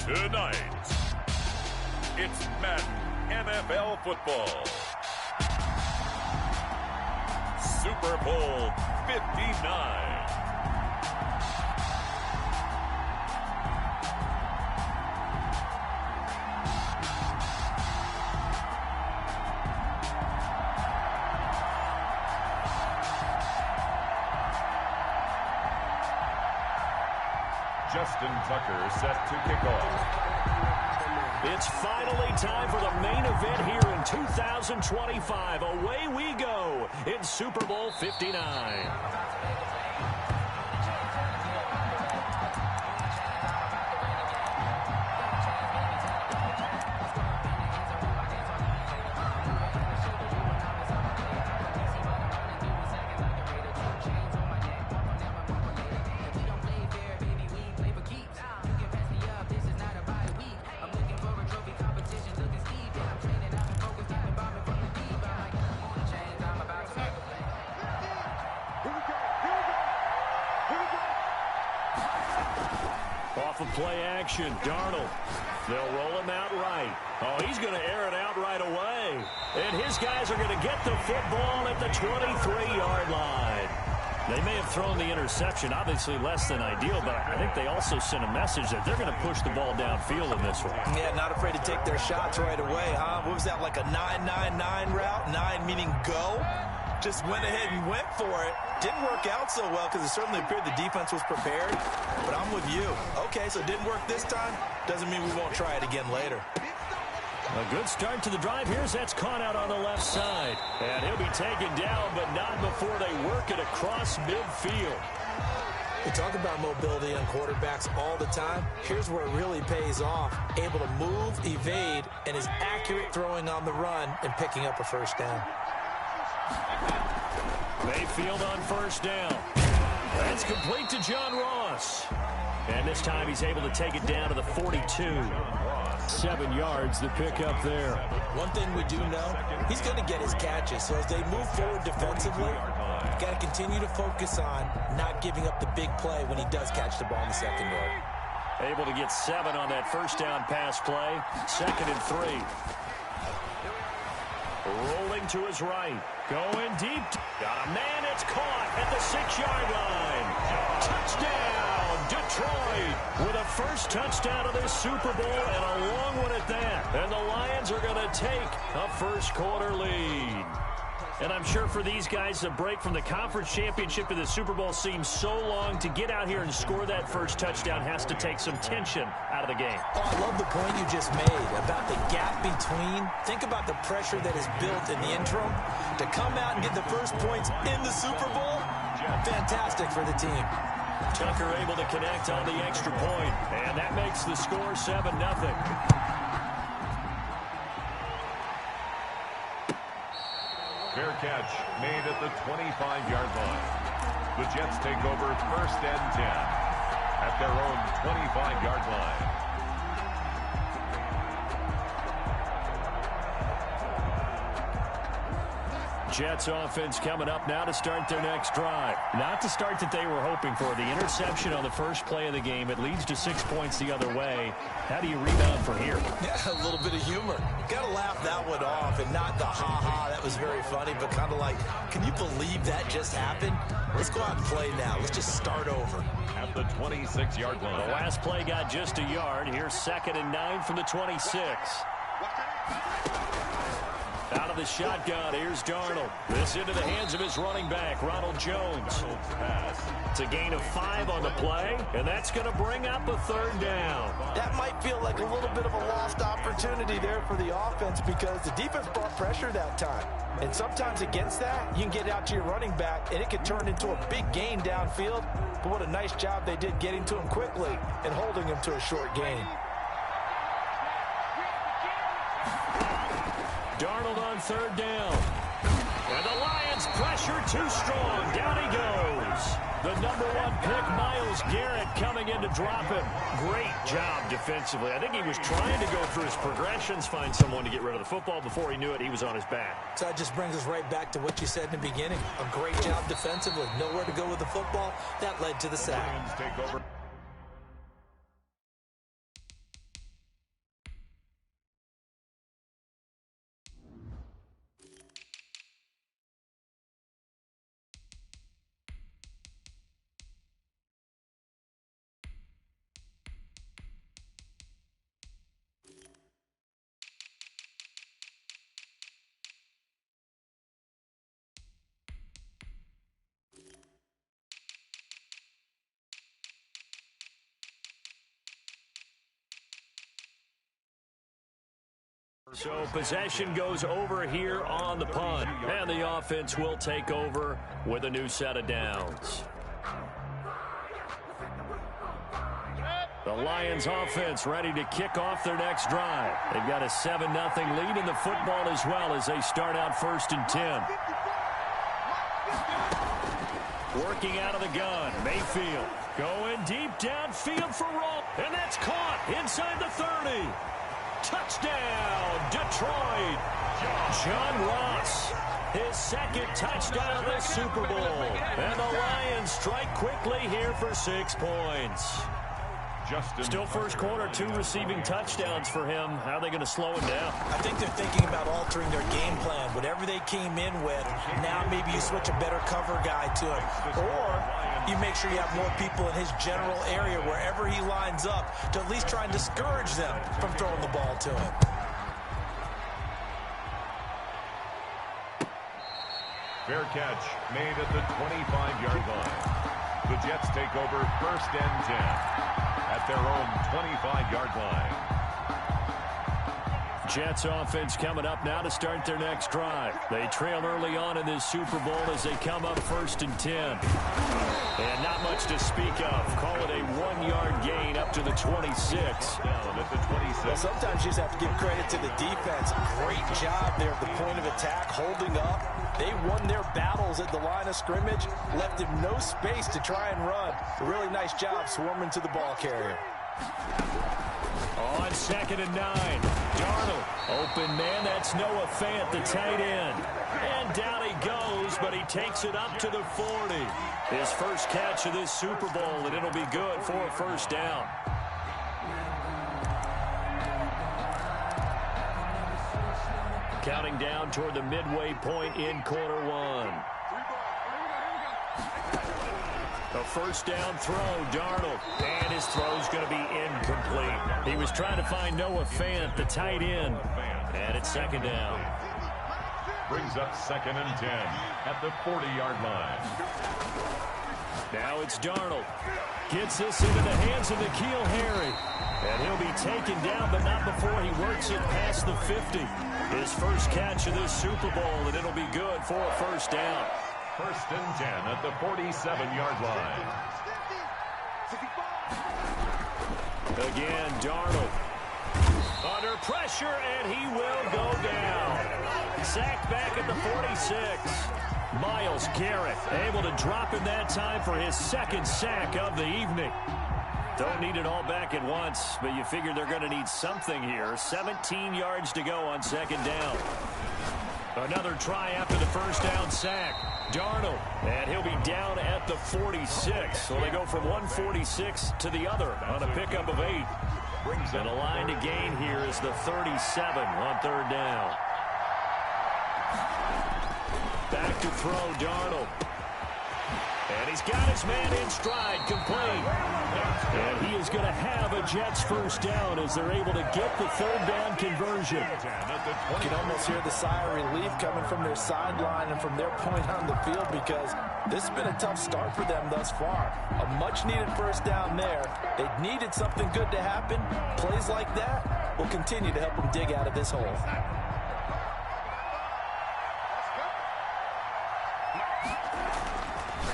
Tonight, it's Madden NFL football. Super Bowl 59. Justin Tucker set to kick off. It's finally time for the main event here in 2025. Away we go in Super Bowl 59. Off of play action, Darnold. They'll roll him out right. Oh, he's going to air it out right away. And his guys are going to get the football at the 23-yard line. They may have thrown the interception, obviously less than ideal, but I think they also sent a message that they're going to push the ball downfield in this one. Yeah, not afraid to take their shots right away, huh? What was that, like a 9-9-9 route? 9 meaning go? Just went ahead and went for it. Didn't work out so well because it certainly appeared the defense was prepared. But I'm with you. Okay, so it didn't work this time. Doesn't mean we won't try it again later. A good start to the drive. Here's that's caught out on the left side. And he'll be taken down, but not before they work it across midfield. We talk about mobility on quarterbacks all the time. Here's where it really pays off. Able to move, evade, and is accurate throwing on the run and picking up a first down. Mayfield on first down. That's complete to John Ross. And this time he's able to take it down to the 42. 7 yards the pick up there. One thing we do know, he's going to get his catches. So as they move forward defensively, got to continue to focus on not giving up the big play when he does catch the ball in the secondary. Able to get 7 on that first down pass play. 2nd and 3. Rolling to his right. Going deep. Got a man. It's caught at the 6-yard line. Touchdown, Detroit, with a first touchdown of this Super Bowl and a long one at that. And the Lions are going to take a first quarter lead. And I'm sure for these guys, the break from the conference championship to the Super Bowl seems so long. To get out here and score that first touchdown has to take some tension out of the game. Oh, I love the point you just made about the gap between. Think about the pressure that is built in the interim. To come out and get the first points in the Super Bowl, fantastic for the team. Tucker able to connect on the extra point, and that makes the score 7-0. Fair catch made at the 25-yard line. The Jets take over 1st and 10 at their own 25-yard line. Jets offense coming up now to start their next drive. Not the start that they were hoping for. The interception on the first play of the game. It leads to 6 points the other way. How do you rebound from here? Yeah, a little bit of humor. Got to laugh that one off and not the ha-ha. That was very funny, but kind of like, can you believe that just happened? Let's go out and play now. Let's just start over. At the 26-yard line. The last play got just a yard. Here's 2nd and 9 from the 26. Out of the shotgun, here's Darnold. This into the hands of his running back, Ronald Jones. It's a gain of 5 on the play, and that's going to bring up a 3rd down. That might feel like a little bit of a lost opportunity there for the offense because the defense brought pressure that time. And sometimes against that, you can get out to your running back, and it can turn into a big gain downfield. But what a nice job they did getting to him quickly and holding him to a short gain. Darnold on 3rd down. And the Lions pressure too strong. Down he goes. The #1 pick, Myles Garrett, coming in to drop him. Great job defensively. I think he was trying to go through his progressions, find someone to get rid of the football. Before he knew it, he was on his back. So that just brings us right back to what you said in the beginning. A great job defensively. Nowhere to go with the football. That led to the sack. Lions take over. So possession goes over here on the punt, and the offense will take over with a new set of downs. The Lions offense ready to kick off their next drive. They've got a 7-0 lead in the football as well as they start out 1st and 10. Working out of the gun, Mayfield going deep downfield for Roll, and that's caught inside the 30. Touchdown, Detroit. John Ross, his 2nd touchdown of the Super Bowl. And the Lions strike quickly here for 6 points. Still first quarter, 2 receiving touchdowns for him. How are they going to slow him down? I think they're thinking about altering their game plan. Whatever they came in with, now maybe you switch a better cover guy to him. Or you make sure you have more people in his general area wherever he lines up to at least try and discourage them from throwing the ball to him. Fair catch made at the 25-yard line. The Jets take over 1st and 10 at their own 25-yard line. Jets offense coming up now to start their next drive. They trail early on in this Super Bowl as they come up 1st and 10. And not much to speak of. Call it a 1-yard gain up to the 26. Down at the 26. Well, sometimes you just have to give credit to the defense. Great job there at the point of attack, holding up. They won their battles at the line of scrimmage, left him no space to try and run. A really nice job swarming to the ball carrier. On 2nd and 9, Darnold, open man, that's Noah Fant, the tight end. And down he goes, but he takes it up to the 40. His first catch of this Super Bowl, and it'll be good for a 1st down. Counting down toward the midway point in quarter 1. A 1st down throw, Darnold, and his throw's going to be incomplete. He was trying to find Noah Fant, the tight end, and it's 2nd down. Brings up 2nd and 10 at the 40-yard line. Now it's Darnold. Gets this into the hands of N'Keal Harry, and he'll be taken down, but not before he works it past the 50. His first catch of this Super Bowl, and it'll be good for a 1st down. 1st and 10 at the 47-yard line. Again, Darnold. Under pressure, and he will go down. Sacked back at the 46. Myles Garrett able to drop in that time for his 2nd sack of the evening. Don't need it all back at once, but you figure they're going to need something here. 17 yards to go on 2nd down. Another try after the 1st down sack. Darnold, and he'll be down at the 46. So they go from 146 to the other on a pickup of 8. And the line to gain here is the 37 on 3rd down. Back to throw, Darnold. And he's got his man in stride, complete. And he is going to have a Jets 1st down as they're able to get the 3rd down conversion. You can almost hear the sigh of relief coming from their sideline and from their point on the field because this has been a tough start for them thus far. A much-needed 1st down there. They needed something good to happen. Plays like that will continue to help them dig out of this hole.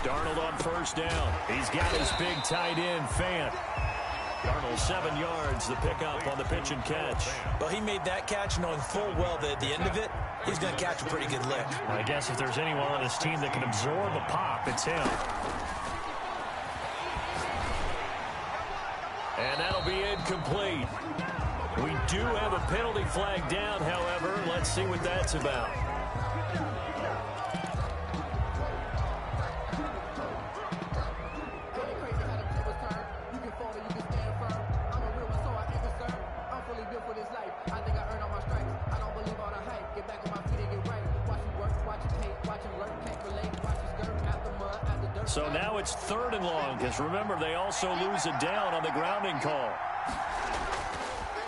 Darnold on 1st down. He's got his big tight end, Fant. Darnold 7 yards, the pickup on the pitch and catch. Well, he made that catch knowing full well that at the end of it, he's going to catch a pretty good lick. I guess if there's anyone on this team that can absorb a pop, it's him. And that'll be incomplete. We do have a penalty flag down, however. Let's see what that's about. So now it's 3rd and long, because remember, they also lose a down on the grounding call.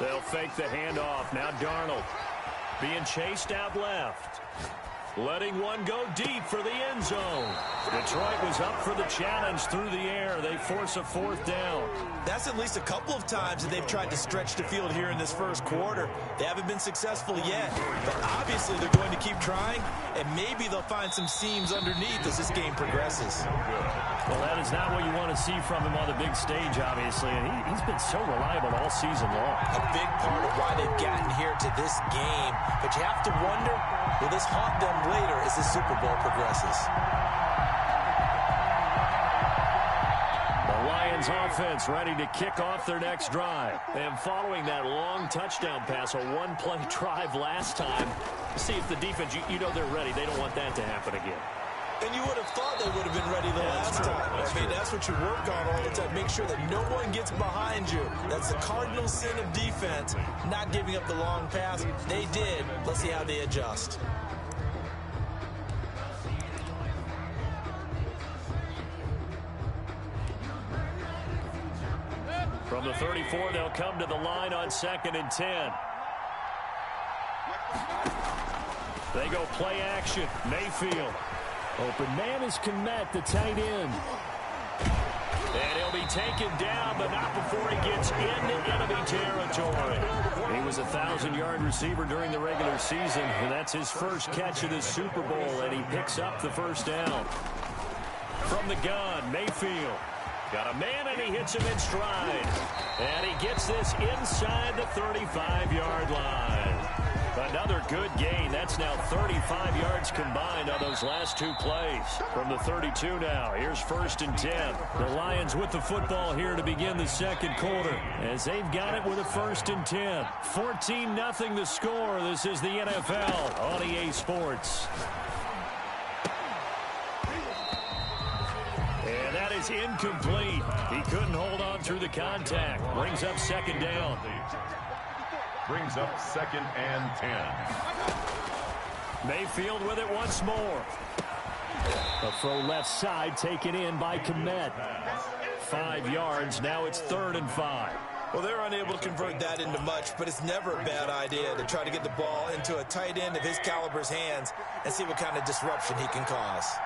They'll fake the handoff. Now Darnold being chased out left. letting one go deep for the end zone. Detroit was up for the challenge through the air. They force a fourth down. That's at least a couple of times that they've tried to stretch the field here in this first quarter. They haven't been successful yet, but obviously they're going to keep trying, and maybe they'll find some seams underneath as this game progresses. Well, that is not what you want to see from him on the big stage, obviously, and he's been so reliable all season long. A big part of why they've gotten here to this game, but you have to wonder, will this haunt them later as the Super Bowl progresses? The Lions offense ready to kick off their next drive. And following that long touchdown pass, a one-play drive last time, see if the defense, you know they're ready. They don't want that to happen again. And you would have thought they would have been ready the last time. That's what you work on all the time. Make sure that no one gets behind you. That's the cardinal sin of defense, not giving up the long pass. They did. Let's see how they adjust. From the 34, they'll come to the line on 2nd and 10. They go play action. Mayfield. Open man is Kmet, the tight end. And he'll be taken down, but not before he gets into enemy territory. He was a 1,000-yard receiver during the regular season, and that's his first catch of the Super Bowl, and he picks up the first down. From the gun, Mayfield. Got a man, and he hits him in stride. And he gets this inside the 35-yard line. Another good gain. That's now 35 yards combined on those last two plays. From the 32 now, here's 1st and 10. The Lions with the football here to begin the second quarter, as they've got it with a 1st and 10. 14-0 the score. This is the NFL on EA Sports. And that is incomplete. He couldn't hold on through the contact. Brings up 2nd down. Brings up 2nd and 10. Mayfield with it once more. A throw left side taken in by Kmet. 5 yards. Now it's 3rd and 5. Well, they're unable to convert that into much, but it's never a bad idea to try to get the ball into a tight end of his caliber's hands and see what kind of disruption he can cause.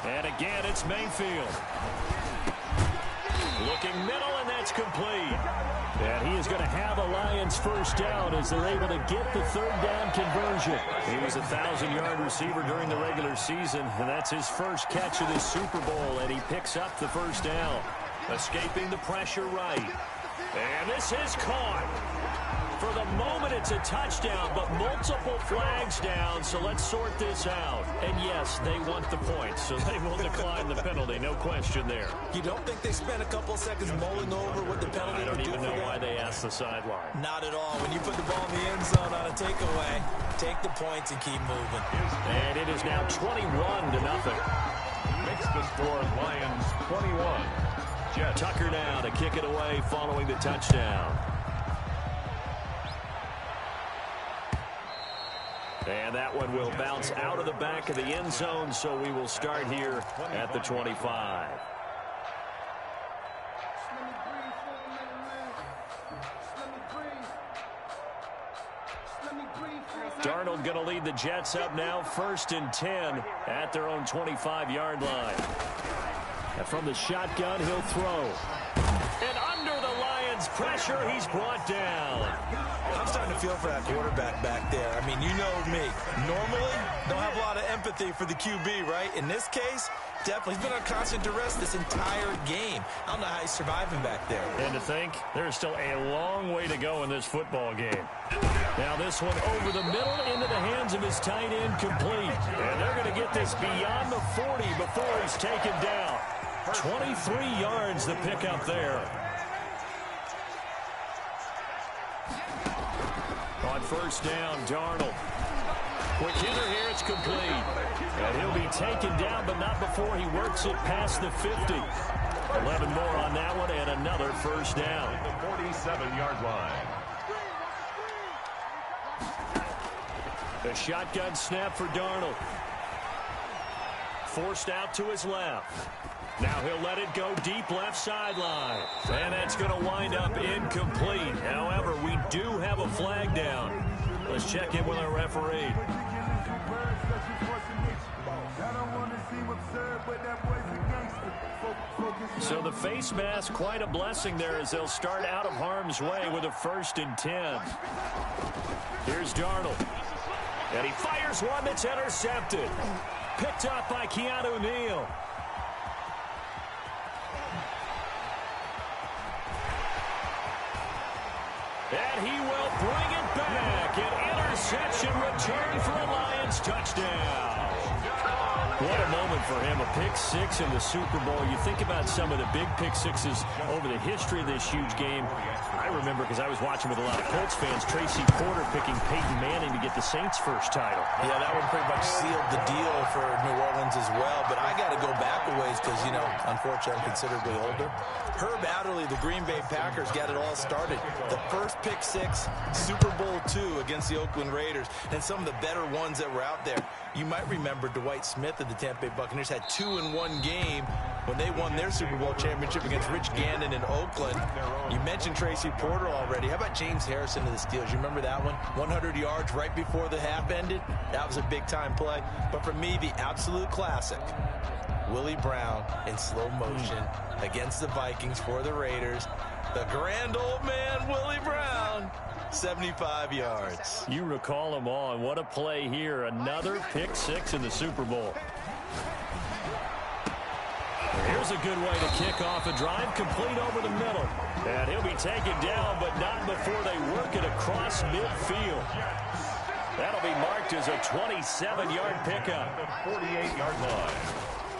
And again, it's Mayfield. Looking middle, and that's complete. And he is going to have a Lions first down as they're able to get the 3rd down conversion. He was a 1,000-yard receiver during the regular season, and that's his first catch of the Super Bowl, and he picks up the first down. Escaping the pressure right. And this is caught. For the moment, it's a touchdown, but multiple flags down, so let's sort this out. And yes, they want the points, so they will decline the penalty, no question there. You don't think they spent a couple seconds mulling over what the penalty would do? I don't even know why they asked the sideline. Not at all. When you put the ball in the end zone on a takeaway, take the points and keep moving. And it is now 21-0. Makes the score Lions 21. Jets. Tucker now to kick it away following the touchdown. And that one will bounce out of the back of the end zone, so we will start here at the 25. Darnold going to lead the Jets up now, 1st and 10 at their own 25-yard line. And from the shotgun, he'll throw. And under the Lions' pressure, he's brought down. I'm starting to feel for that quarterback back there. I mean, you know me. Normally, don't have a lot of empathy for the QB, right? In this case, definitely. He's been on constant duress this entire game. I don't know how he's surviving back there. And to think, there's still a long way to go in this football game. Now this one over the middle into the hands of his tight end, complete. And they're going to get this beyond the 40 before he's taken down. 23 yards the pickup there. On 1st down, Darnold. Quick hitter here, it's complete. And he'll be taken down, but not before he works it past the 50. 11 more on that one, and another first down. The 47-yard line. The shotgun snap for Darnold. Forced out to his left. Now he'll let it go deep left sideline. And that's going to wind up incomplete. However, we do have a flag down. Let's check in with our referee. So the face mask, quite a blessing there as they'll start out of harm's way with a 1st and 10. Here's Darnold. And he fires one that's intercepted. Picked up by Keanu Neal. And he will bring it back. An interception return for a Lions touchdown. What a moment for him, a pick 6 in the Super Bowl. You think about some of the big pick 6s over the history of this huge game. I remember, because I was watching with a lot of Colts fans, Tracy Porter picking Peyton Manning to get the Saints' first title. Yeah, that one pretty much sealed the deal for New Orleans as well. But I got to go back a ways because, you know, unfortunately I'm considerably older. Herb Adderley, the Green Bay Packers, got it all started. The first pick 6, Super Bowl II against the Oakland Raiders, and some of the better ones that were out there. You might remember Dwight Smith of the Tampa Bay Buccaneers had 2 in one game when they won their Super Bowl championship against Rich Gannon in Oakland. You mentioned Tracy Porter already. How about James Harrison of the Steelers? You remember that one? 100 yards right before the half ended? That was a big-time play. But for me, the absolute classic, Willie Brown in slow motion against the Vikings for the Raiders. The grand old man, Willie Brown. 75 yards. You recall them all, and what a play here. Another pick 6 in the Super Bowl. Here's a good way to kick off a drive, complete over the middle. And he'll be taken down, but not before they work it across midfield. That'll be marked as a 27-yard pickup. 48-yard line.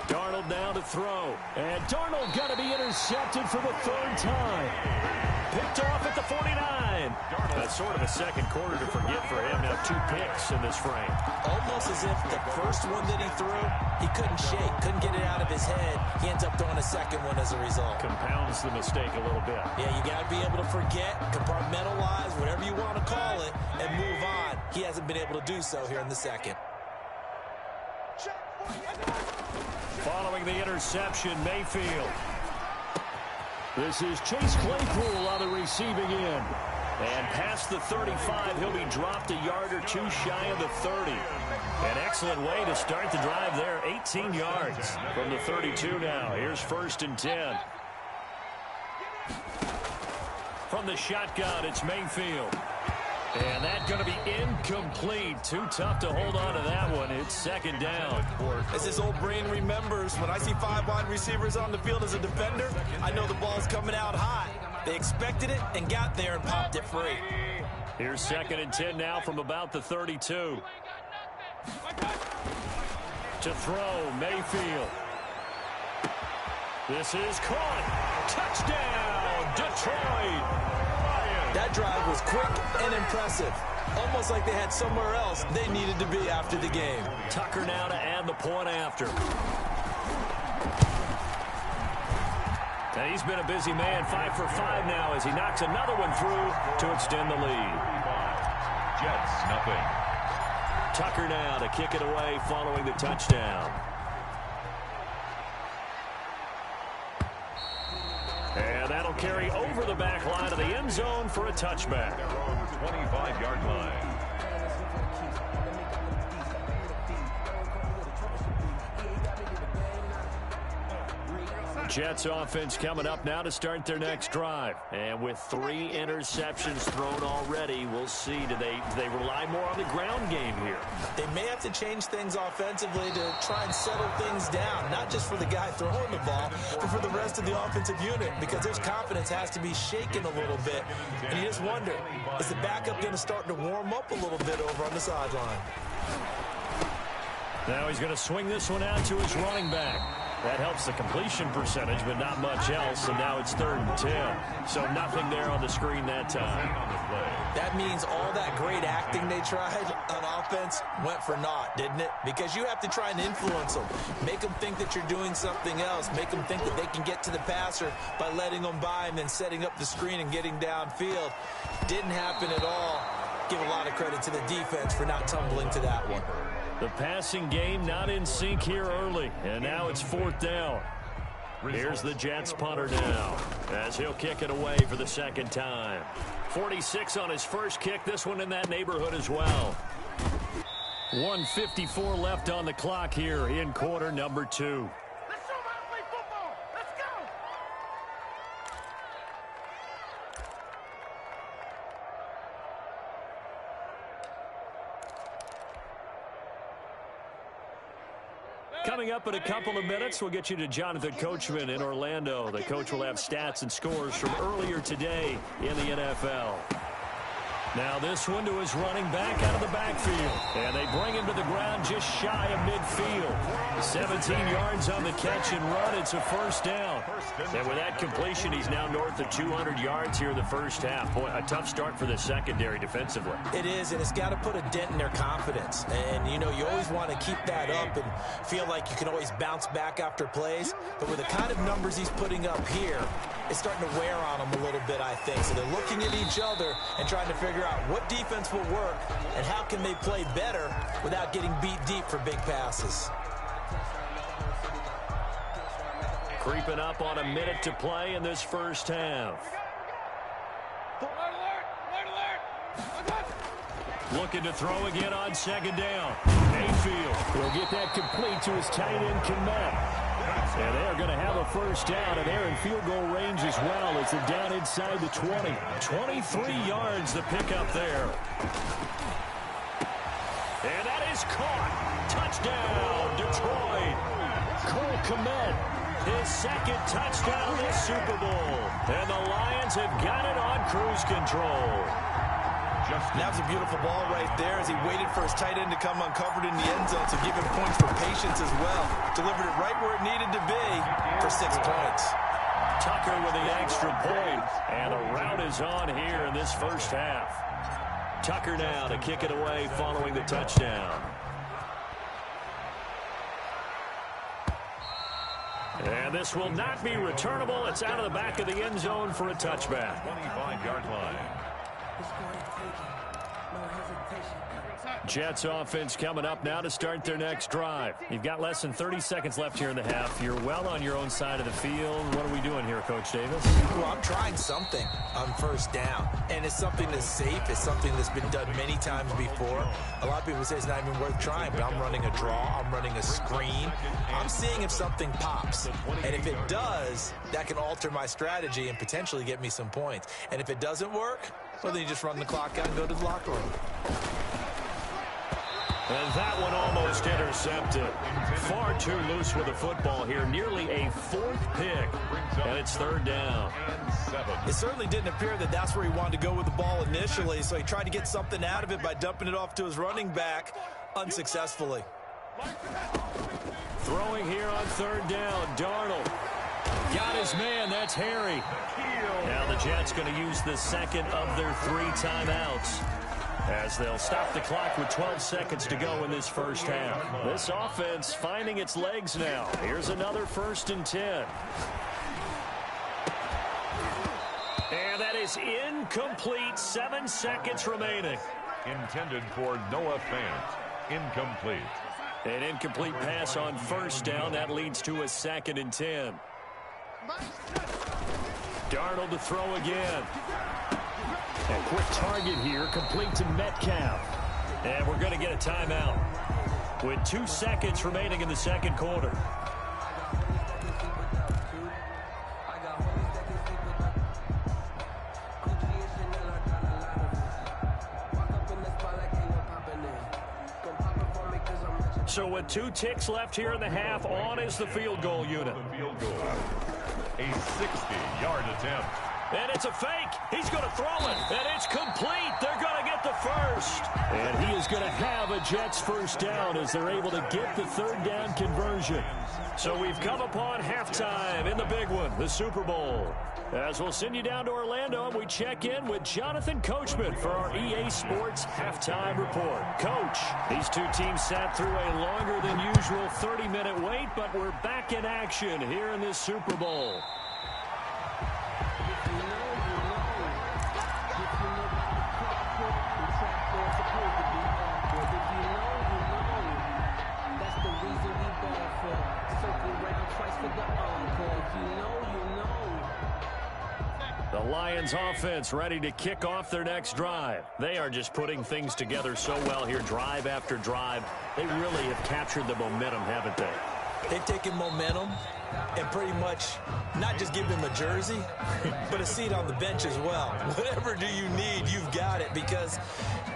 Darnold now to throw. And Darnold got to be intercepted for the 3rd time. Picked off at the 49. That's sort of a second quarter to forget for him. Now 2 picks in this frame. Almost as if the first one that he threw, he couldn't shake, couldn't get it out of his head. He ends up throwing a second one as a result. Compounds the mistake a little bit. Yeah, you got to be able to forget, compartmentalize, whatever you want to call it, and move on. He hasn't been able to do so here in the second. Following the interception, Mayfield. This is Chase Claypool on the receiving end. And past the 35, he'll be dropped a yard or 2 shy of the 30. An excellent way to start the drive there. 18 yards from the 32 now. Here's 1st and 10. From the shotgun, it's Mayfield. And that's going to be incomplete. Too tough to hold on to that one. It's 2nd down. As his old brain remembers, when I see 5 wide receivers on the field as a defender, I know the ball's coming out high. They expected it and got there and popped it free. Here's 2nd and 10 now from about the 32. To throw, Mayfield. This is caught. Touchdown, Detroit. That drive was quick and impressive. Almost like they had somewhere else they needed to be after the game. Tucker now to add the point after. And he's been a busy man, 5 for 5 now as he knocks another one through to extend the lead. Jets, nothing. Tucker now to kick it away following the touchdown. And that'll carry over the back line of the end zone for a touchback. 25-yard line. Jets offense coming up now to start their next drive. And with 3 interceptions thrown already, we'll see. Do they rely more on the ground game here? They may have to change things offensively to try and settle things down, not just for the guy throwing the ball, but for the rest of the offensive unit, because their confidence has to be shaken a little bit. And you just wonder, is the backup going to start to warm up a little bit over on the sideline? Now he's going to swing this one out to his running back. That helps the completion percentage, but not much else, and now it's 3rd and 10. So nothing there on the screen that time. That means all that great acting they tried on offense went for naught, didn't it? Because you have to try and influence them. Make them think that you're doing something else. Make them think that they can get to the passer by letting them by and then setting up the screen and getting downfield. Didn't happen at all. Give a lot of credit to the defense for not tumbling to that one. The passing game not in sync here early, and now it's 4th down. Here's the Jets punter now, as he'll kick it away for the second time. 46 on his first kick, this one in that neighborhood as well. 1:54 left on the clock here in quarter number 2. Let's show them how to play football. Let's go. Coming up in a couple of minutes, we'll get you to Jonathan Coachman in Orlando. The coach will have stats and scores from earlier today in the NFL. Now this one to his running back out of the backfield. And they bring him to the ground just shy of midfield. 17 yards on the catch and run. It's a first down. And with that completion, he's now north of 200 yards here in the first half. Boy, a tough start for the secondary defensively. It is, and it's got to put a dent in their confidence. And, you know, you always want to keep that up and feel like you can always bounce back after plays. But with the kind of numbers he's putting up here, it's starting to wear on them a little bit, I think. So they're looking at each other and trying to figure out what defense will work and how can they play better without getting beat deep for big passes. Creeping up on a minute to play in this first half. Looking to throw again on second down. Mayfield will get that complete to his tight end, Komet. And they're going to have a first down, and they're in field goal range as well as they're down inside the 20. 23 yards the pickup there. And that is caught. Touchdown, Detroit. Cole Komet, his second touchdown this Super Bowl. And the Lions have got it on cruise control. That was a beautiful ball right there as he waited for his tight end to come uncovered in the end zone, so give him points for patience as well. Delivered it right where it needed to be for 6 points. Tucker with the extra point, and the route is on here in this first half. Tucker now to kick it away following the touchdown. And this will not be returnable. It's out of the back of the end zone for a touchback. 25-yard line. Jets offense coming up now to start their next drive. You've got less than 30 seconds left here in the half. You're well on your own side of the field. What are we doing here, Coach Davis? Well, I'm trying something on first down, and it's something that's safe. It's something that's been done many times before. A lot of people say it's not even worth trying, but I'm running a draw. I'm running a screen. I'm seeing if something pops, and if it does, that can alter my strategy and potentially get me some points. And if it doesn't work, well, then you just run the clock out and go to the locker room. And that one almost intercepted. Far too loose with the football here. Nearly a 4th pick. And it's third down. It certainly didn't appear that that's where he wanted to go with the ball initially, so he tried to get something out of it by dumping it off to his running back unsuccessfully. Throwing here on third down. Darnold got his man. That's Harry. Now the Jets going to use the second of their 3 timeouts, as they'll stop the clock with 12 seconds to go in this first half. This offense finding its legs now. Here's another 1st and 10. And that is incomplete. 7 seconds remaining. Intended for Noah Fant. Incomplete. An incomplete pass on first down. That leads to a 2nd and 10. Darnold to throw again. A quick target here, complete to Metcalf. And we're going to get a timeout with 2 seconds remaining in the second quarter. So with 2 ticks left here in the half, on is the field goal unit. Field goal. A 60-yard attempt. And it's a fake. He's going to throw it. And it's complete. They're going to get the first. And he is going to have a Jets first down as they're able to get the third down conversion. So we've come upon halftime in the big one, the Super Bowl. As we'll send you down to Orlando, and we check in with Jonathan Coachman for our EA Sports Halftime Report. Coach, these 2 teams sat through a longer than usual 30-minute wait, but we're back in action here in this Super Bowl. The Lions offense ready to kick off their next drive. They are just putting things together so well here, drive after drive. They really have captured the momentum, haven't they? They've taken momentum and pretty much not just give them a jersey, but a seat on the bench as well. Whatever do you need, you've got it, because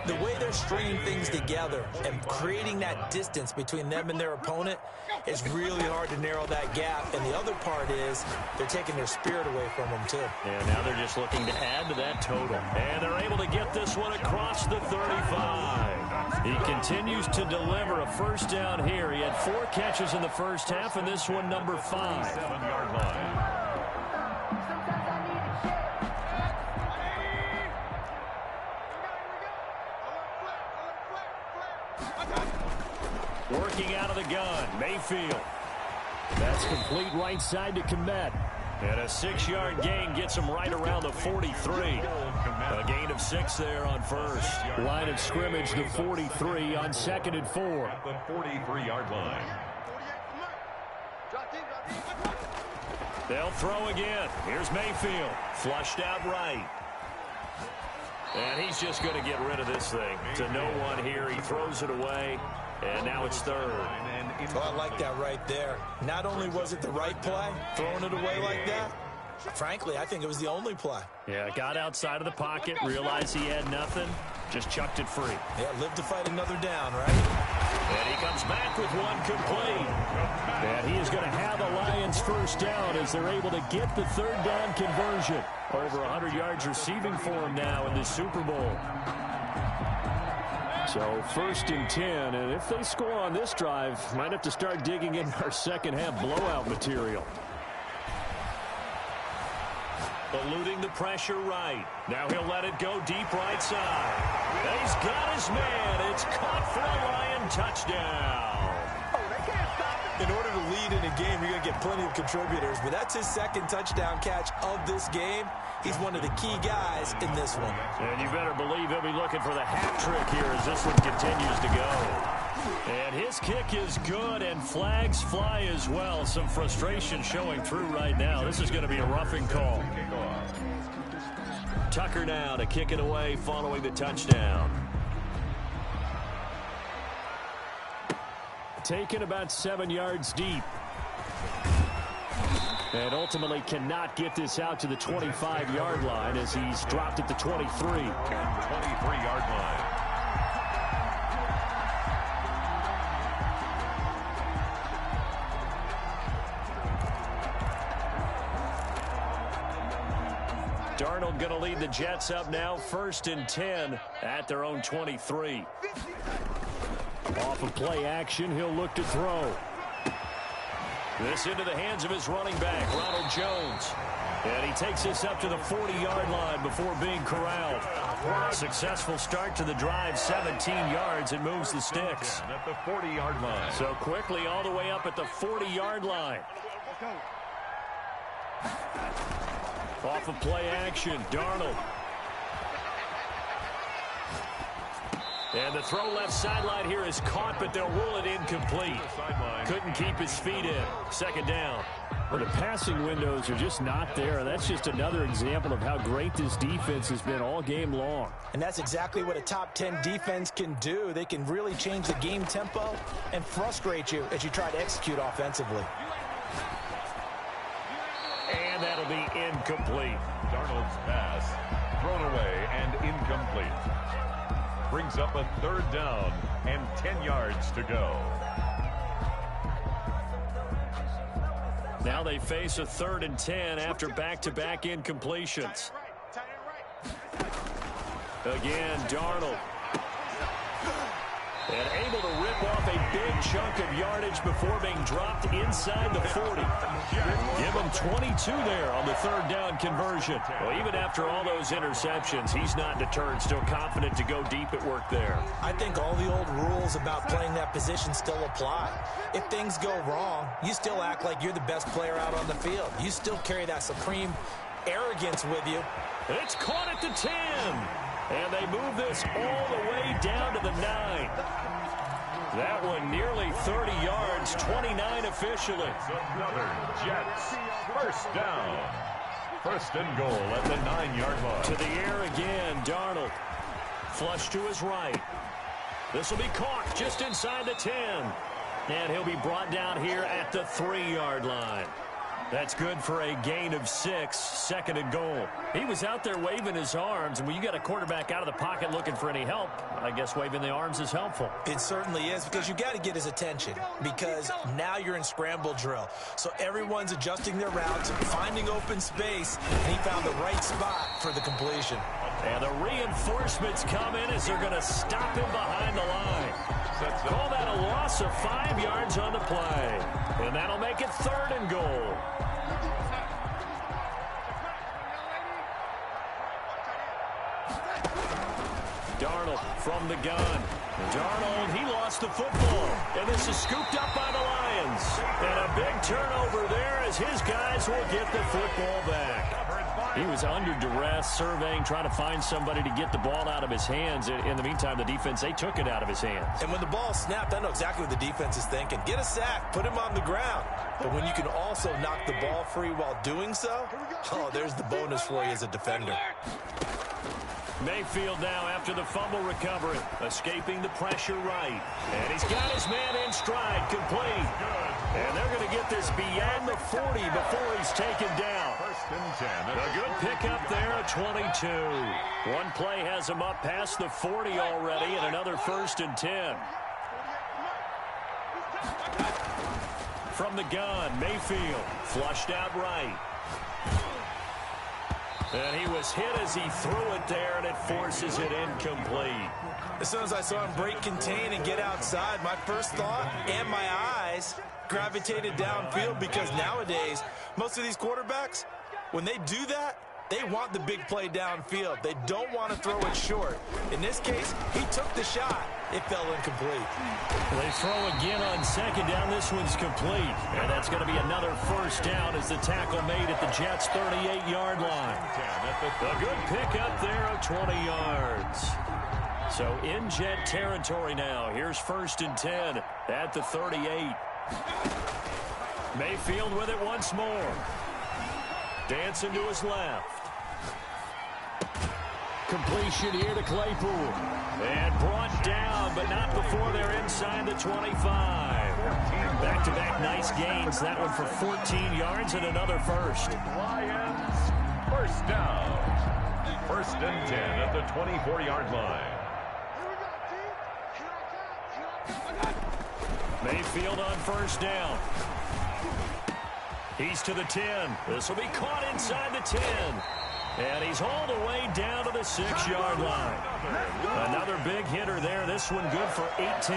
the way they're stringing things together and creating that distance between them and their opponent is really hard to narrow that gap. And the other part is they're taking their spirit away from them, too. And now they're just looking to add to that total. And they're able to get this one across the 35. He continues to deliver a first down here. He had 4 catches in the first half, and this one number 5. 7-yard line. Working out of the gun, Mayfield. That's complete right side to Kmet. And a 6-yard gain gets him right around the 43. A gain of 6 there on first. Line of scrimmage, the 43 on 2nd and 4. At the 43-yard line. They'll throw again. Here's Mayfield. Flushed out right. And he's just going to get rid of this thing. To no one here. He throws it away. And now it's 3rd. Oh, I like that right there. Not only was it the right play, throwing it away like that, frankly, I think it was the only play. Yeah, got outside of the pocket, realized he had nothing, just chucked it free. Yeah, live to fight another down, right? And he comes back with one complete. And he is going to have a Lions first down as they're able to get the 3rd down conversion. Over 100 yards receiving for him now in the Super Bowl. So 1st and 10, and if they score on this drive, might have to start digging in our second half blowout material. Eluding the pressure right. Now he'll let it go deep right side. And he's got his man. It's caught for a Lion touchdown. In order to lead in a game, you're going to get plenty of contributors, but that's his 2nd touchdown catch of this game. He's one of the key guys in this one. And you better believe he'll be looking for the hat trick here as this one continues to go. And his kick is good, and flags fly as well. Some frustration showing through right now. This is going to be a roughing call. Tucker now to kick it away following the touchdown. Taken about 7 yards deep. And ultimately cannot get this out to the 25-yard line as he's dropped at the 23. 23-yard line. Darnold going to lead the Jets up now, 1st and 10 at their own 23. Off of play action, he'll look to throw. This into the hands of his running back, Ronald Jones. And he takes this up to the 40-yard line before being corralled. Successful start to the drive, 17 yards, and moves the sticks. At the 40-yard line. So quickly all the way up at the 40-yard line. Off of play action, Darnold. And the throw left sideline here is caught, but they'll rule it incomplete. Couldn't keep his feet in. 2nd down. Well, the passing windows are just not there. That's just another example of how great this defense has been all game long. And that's exactly what a top 10 defense can do. They can really change the game tempo and frustrate you as you try to execute offensively. And that'll be incomplete. Darnold's pass thrown away and incomplete. Brings up a 3rd down and 10 yards to go. Now they face a 3rd and 10 after back-to-back incompletions. Again, Darnold. And able to rip off a big chunk of yardage before being dropped inside the 40. Give him 22 there on the 3rd down conversion. Well, even after all those interceptions, he's not deterred, still confident to go deep at work there. I think all the old rules about playing that position still apply. If things go wrong, you still act like you're the best player out on the field. You still carry that supreme arrogance with you. It's caught at the 10. And they move this all the way down to the 9. That one nearly 30 yards, 29 officially. It's another Jets first down. First and goal at the 9-yard line. To the air again, Darnold. Flush to his right. This will be caught just inside the 10. And he'll be brought down here at the 3-yard line. That's good for a gain of 6, second and goal. He was out there waving his arms, and when you got a quarterback out of the pocket looking for any help, I guess waving the arms is helpful. It certainly is, because you got to get his attention, because now you're in scramble drill. So everyone's adjusting their routes, finding open space, and he found the right spot for the completion. And the reinforcements come in as they're going to stop him behind the line. Call that a loss of 5 yards on the play. And that'll make it third and goal. Darnold from the gun. Darnold, he lost the football. And this is scooped up by the Lions. And a big turnover there as his guys will get the football back. He was under duress, surveying, trying to find somebody to get the ball out of his hands. In the meantime, the defense, they took it out of his hands. And when the ball snapped, I know exactly what the defense is thinking. Get a sack, put him on the ground. But when you can also knock the ball free while doing so, oh, there's the bonus for you as a defender. Mayfield now after the fumble recovery, escaping the pressure right. And he's got his man in stride, complete. And they're going to get this beyond the 40 before he's taken down. First and 10. A good pickup there at 22. One play has him up past the 40 already, and another first and 10. From the gun, Mayfield flushed out right. And he was hit as he threw it there, and it forces it incomplete. As soon as I saw him break contain and get outside, my first thought and my eyes gravitated downfield, because nowadays, most of these quarterbacks, when they do that, they want the big play downfield. They don't want to throw it short. In this case, he took the shot. It fell incomplete. They throw again on second down. This one's complete. And that's going to be another first down as the tackle made at the Jets' 38-yard line. A good pickup there of 20 yards. So in Jet territory now. Here's first and 10 at the 38. Mayfield with it once more. Dancing to his left. Completion here to Claypool. And brought down, but not before they're inside the 25. Back-to-back nice gains. That one for 14 yards and another first. Lions first down. First and 10 at the 24-yard line. Mayfield on first down. He's to the 10. This will be caught inside the 10. And he's hauled away down to the 6-yard line. Another big hitter there. This one good for 18.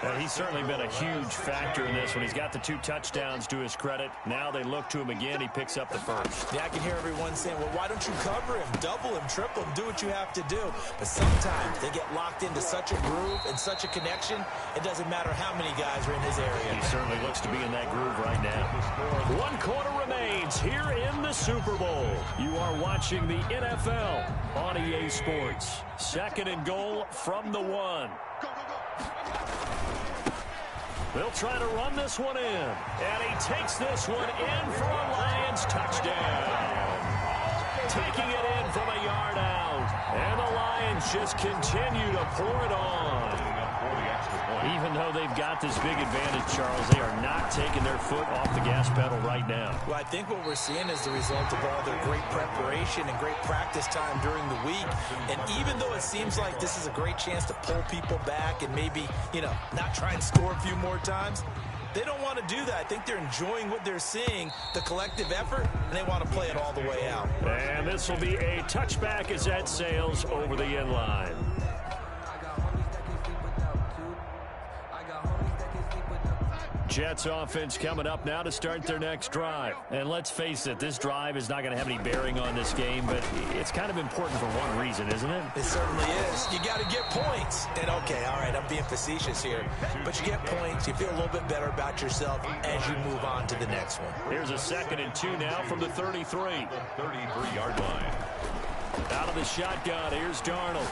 And he's certainly been a huge factor in this one. He's got the 2 touchdowns to his credit. Now they look to him again. He picks up the first. Yeah, I can hear everyone saying, well, why don't you cover him, double him, triple him, do what you have to do. But sometimes they get locked into such a groove and such a connection, it doesn't matter how many guys are in his area. He certainly looks to be in that groove right now. 1 quarter remains here in the Super Bowl. You are watching the NFL on EA Sports. Second and goal from the 1. They'll try to run this one in. And he takes this one in for a Lions touchdown. Taking it in from a yard out. And the Lions just continue to pour it on. Even though they've got this big advantage, Charles, they are not taking their foot off the gas pedal right now. Well, I think what we're seeing is the result of all their great preparation and great practice time during the week. And even though it seems like this is a great chance to pull people back and maybe, not try and score a few more times, they don't want to do that. I think they're enjoying what they're seeing, the collective effort, and they want to play it all the way out. And this will be a touchback as that sails over the end line. Jets offense coming up now to start their next drive. And let's face it, this drive is not going to have any bearing on this game, but it's kind of important for one reason, isn't it? It certainly is. You got to get points. And okay, all right, I'm being facetious here, but you get points, you feel a little bit better about yourself as you move on to the next one. Here's a 2nd and 2 now from the 33. 33-yard line. Out of the shotgun, here's Darnold.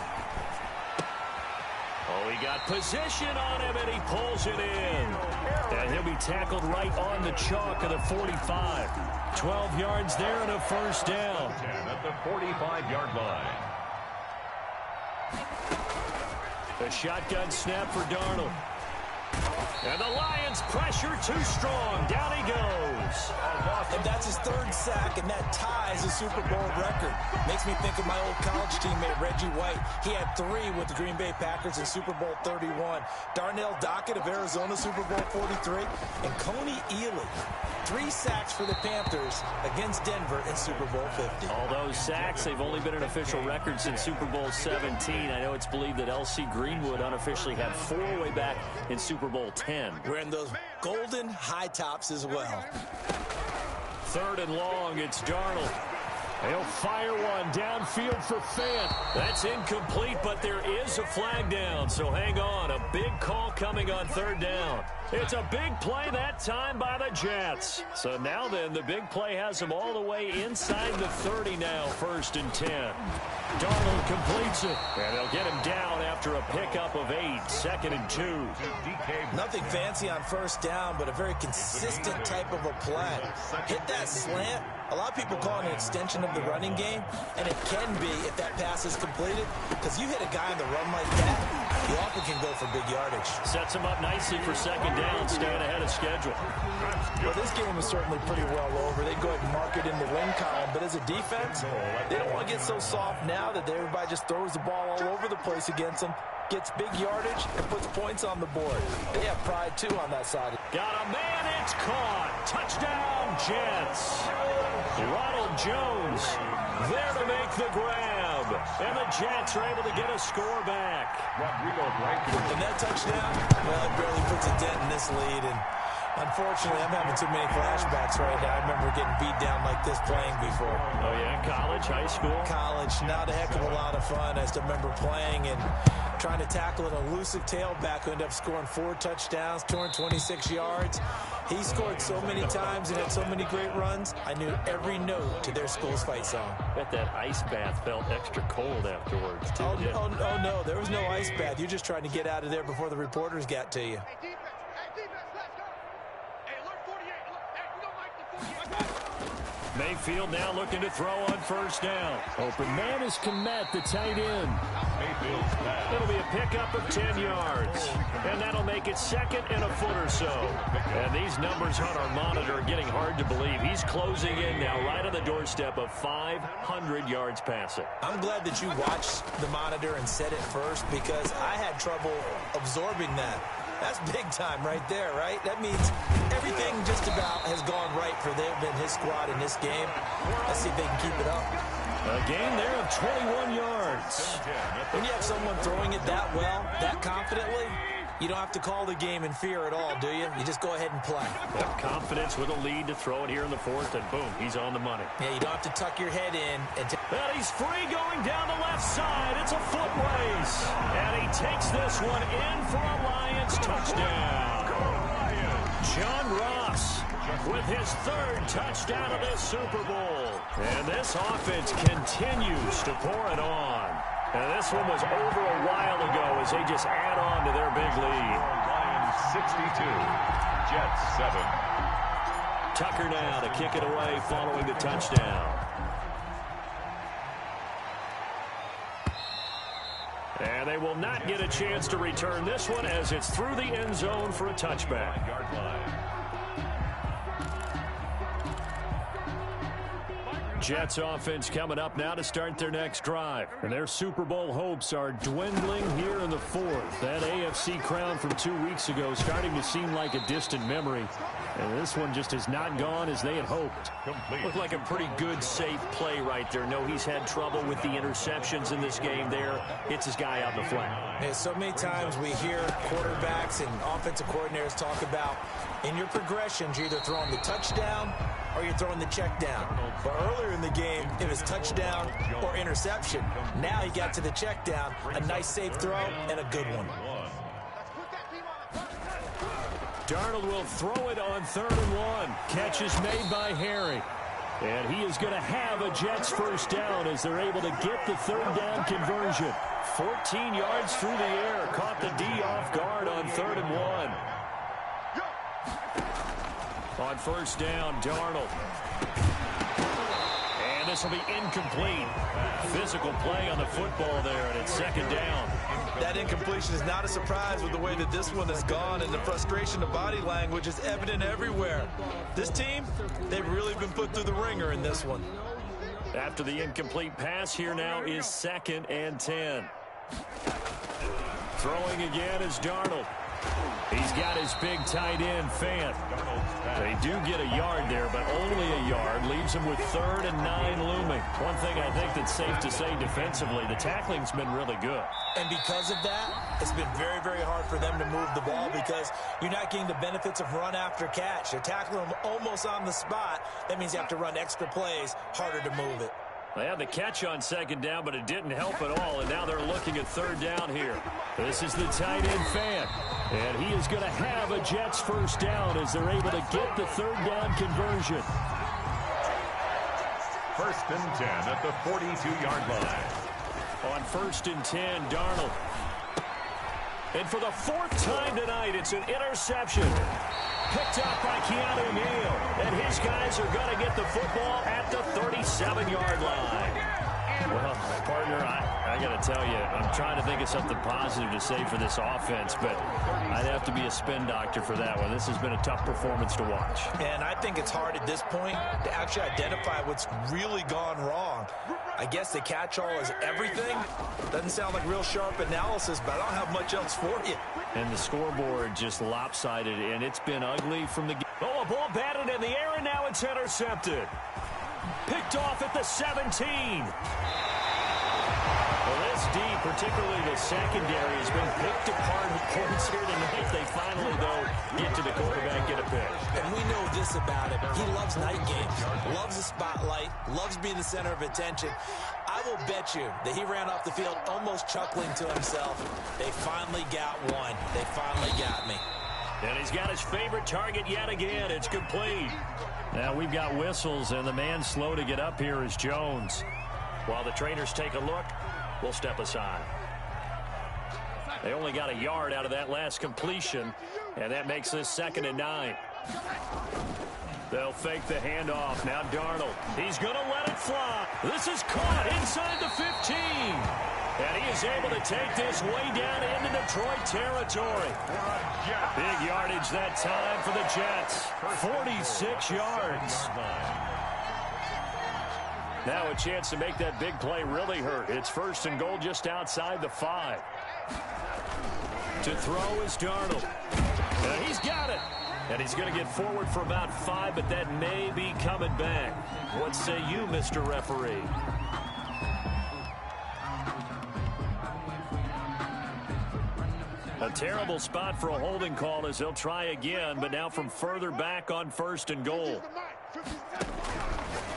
he got position on him, and he pulls it in. And he'll be tackled right on the chalk of the 45. 12 yards there and a first down. At the 45-yard line. A shotgun snap for Darnold. And the Lions pressure too strong. Down he goes. And that's his third sack, and that ties a Super Bowl record. Makes me think of my old college teammate, Reggie White. He had 3 with the Green Bay Packers in Super Bowl 31. Darnell Dockett of Arizona, Super Bowl 43. And Coney Ealy, 3 sacks for the Panthers against Denver in Super Bowl 50. All those sacks, they've only been an official record since Super Bowl 17. I know it's believed that L.C. Greenwood unofficially had 4 way back in Super Bowl 10. Wearing those golden high tops as well. 3rd and long, it's Darnold. He'll fire one downfield for Fant. That's incomplete, but there is a flag down, so hang on. A big call coming on 3rd down. It's a big play that time by the Jets. So now then, the big play has them all the way inside the 30 now, 1st and 10. Darnold completes it, and they'll get him down after a pickup of 8, 2nd and 2. Nothing fancy on 1st down, but a very consistent type of a play. Hit that slant. A lot of people call it an extension of the running game, and it can be if that pass is completed, because you hit a guy on the run like that, you often can go for big yardage. Sets him up nicely for 2nd down, staying ahead of schedule. Well, this game is certainly pretty well over. They go ahead and mark it in the win column, but as a defense, they don't want to get so soft now that everybody just throws the ball all over the place against them, gets big yardage, and puts points on the board. They have pride, too, on that side. Got a man, it's caught. Touchdown, Jets. Ronald Jones there to make the grab. And the Jets are able to get a score back. And that touchdown, well, it barely puts a dent in this lead. And unfortunately, I'm having too many flashbacks right now. I remember getting beat down like this playing before. Oh, yeah? College, high school? College. Not a heck of a lot of fun. I still remember playing and trying to tackle an elusive tailback who ended up scoring 4 touchdowns, 226 yards. He scored so many times and had so many great runs, I knew every note to their school's fight song. Bet that ice bath felt extra cold afterwards, too. Oh, no, there was no ice bath. You're just trying to get out of there before the reporters got to you. Mayfield now looking to throw on 1st down. Open man is Kmet, the tight end. It'll be a pickup of 10 yards. And that'll make it 2nd and a foot or so. And these numbers on our monitor are getting hard to believe. He's closing in now right on the doorstep of 500 yards passing. I'm glad that you watched the monitor and said it first, because I had trouble absorbing that. That's big time right there, right? That means everything just about has gone right for them and his squad in this game. Let's see if they can keep it up. A gain there of 21 yards. When you have someone throwing it that well, that confidently, you don't have to call the game in fear at all, do you? You just go ahead and play. Yep, confidence with a lead to throw it here in the 4th, and boom, he's on the money. Yeah, you don't have to tuck your head in. And he's free going down the left side. It's a foot race. And he takes this one in for a Lions touchdown. John Ross with his 3rd touchdown of this Super Bowl. And this offense continues to pour it on. And this one was over a while ago as they just add on to their big lead. Lions 62, Jets 7. Tucker now to kick it away following the touchdown. And they will not get a chance to return this one as it's through the end zone for a touchback. Jets offense coming up now to start their next drive. And their Super Bowl hopes are dwindling here in the 4th. That AFC crown from 2 weeks ago starting to seem like a distant memory. And this one just has not gone as they had hoped. Looked like a pretty good, safe play right there. No, he's had trouble with the interceptions in this game there. Hits his guy out in the flat. Yeah, so many times we hear quarterbacks and offensive coordinators talk about in your progressions, you're either throwing the touchdown or you're throwing the check down. But earlier in the game, it was touchdown or interception. Now he got to the check down, a nice safe throw, and a good one. Darnold will throw it on 3rd and 1. Catch is made by Harry. And he is going to have a Jets 1st down as they're able to get the 3rd down conversion. 14 yards through the air. Caught the D off guard on 3rd and 1. On first down, Darnold. And this will be incomplete. Physical play on the football there, and it's 2nd down. That incompletion is not a surprise with the way that this one has gone, and the frustration of body language is evident everywhere. This team, they've really been put through the ringer in this one. After the incomplete pass, here now is 2nd and 10. Throwing again is Darnold. He's got his big tight end, Fant. They do get a yard there, but only a yard. Leaves him with 3rd and 9 looming. One thing I think that's safe to say defensively, the tackling's been really good. And because of that, it's been very, very hard for them to move the ball because you're not getting the benefits of run after catch. You're tackling them almost on the spot. That means you have to run extra plays, harder to move it. They had the catch on 2nd down, but it didn't help at all, and now they're looking at 3rd down here. This is the tight end, Fant, and he is going to have a Jets first down as they're able to get the 3rd down conversion. 1st and 10 at the 42-yard line. On 1st and 10, Darnold. And for the 4th time tonight, it's an interception. Picked up by Keanu Neal. And his guys are going to get the football at the 37-yard line. Well, partner, I got to tell you, I'm trying to think of something positive to say for this offense, but I'd have to be a spin doctor for that one. This has been a tough performance to watch. And I think it's hard at this point to actually identify what's really gone wrong. I guess the catch-all is everything. Doesn't sound like real sharp analysis, but I don't have much else for you. And the scoreboard just lopsided, and it's been ugly from the... Oh, a ball batted in the air, and now it's intercepted. Picked off at the 17. Well, this D, particularly the secondary, has been picked apart with points here tonight. They finally, though, get to the quarterback, get a pick. And we know this about him. He loves night games, loves the spotlight, loves being the center of attention. I will bet you that he ran off the field almost chuckling to himself. They finally got one. They finally got me. And he's got his favorite target yet again. It's complete. Now we've got whistles, and the man slow to get up here is Jones. While the trainers take a look, we'll step aside. They only got a yard out of that last completion, and that makes this 2nd and 9. They'll fake the handoff. Now Darnold. He's going to let it fly. This is caught inside the 15. And he is able to take this way down into Detroit territory. Big yardage that time for the Jets. 46 yards. Now a chance to make that big play really hurt. It's 1st and goal just outside the 5. To throw is Darnold. And he's got it. And he's going to get forward for about 5, but that may be coming back. What say you, Mr. Referee? A terrible spot for a holding call as they'll try again, but now from further back on 1st and goal.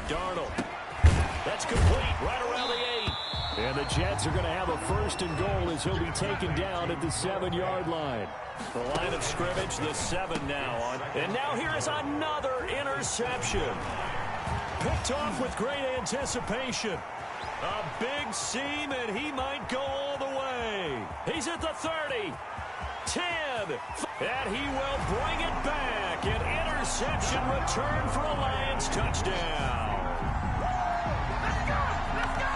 Darnold. That's complete right around the 8. And the Jets are going to have a 1st and goal as he'll be taken down at the 7-yard line. The line of scrimmage, the 7 now on. And now here is another interception. Picked off with great anticipation. A big seam, and he might go all the way. He's at the 30. 10. And he will bring it back. An interception return for a Lions touchdown.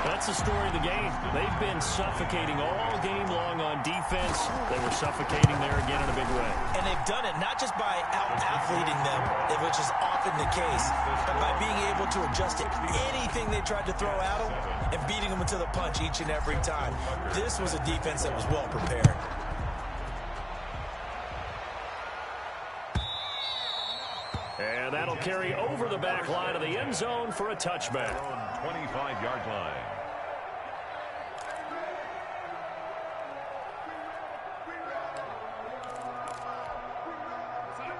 That's the story of the game. They've been suffocating all game long on defense. They were suffocating there again in a big way. And they've done it not just by out-athleting them, which is often the case, but by being able to adjust to anything they tried to throw at them and beating them into the punch each and every time. This was a defense that was well prepared. And that'll carry over the back line of the end zone for a touchback. 25-yard line.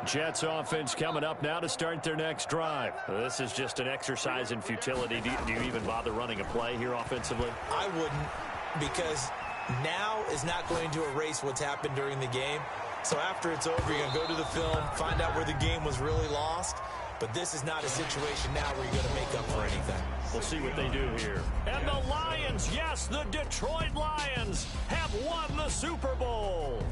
Jets offense coming up now to start their next drive. This is just an exercise in futility. Do you even bother running a play here offensively? I wouldn't, because now is not going to erase what's happened during the game. So after it's over, you're going to go to the film, find out where the game was really lost, But this is not a situation now where you're going to make up for anything. We'll see what they do here. And the Lions, yes, the Detroit Lions have won the Super Bowl.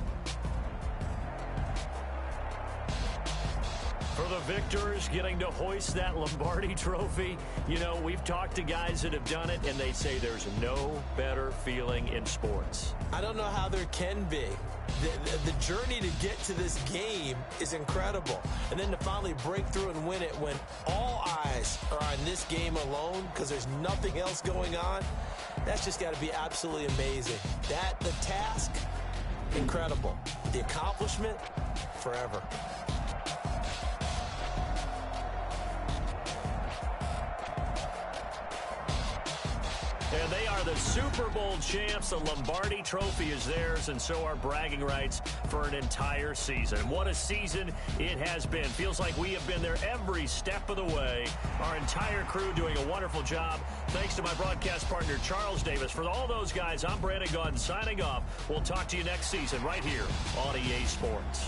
For the victors, getting to hoist that Lombardi trophy, you know, we've talked to guys that have done it, and they say there's no better feeling in sports. I don't know how there can be. The journey to get to this game is incredible. And then to finally break through and win it when all eyes are on this game alone because there's nothing else going on, that's just got to be absolutely amazing. The task, incredible. The accomplishment, forever. And they are the Super Bowl champs. The Lombardi trophy is theirs, and so are bragging rights for an entire season. What a season it has been. Feels like we have been there every step of the way. Our entire crew doing a wonderful job. Thanks to my broadcast partner, Charles Davis. For all those guys, I'm Brandon Gaudin signing off. We'll talk to you next season right here on EA Sports.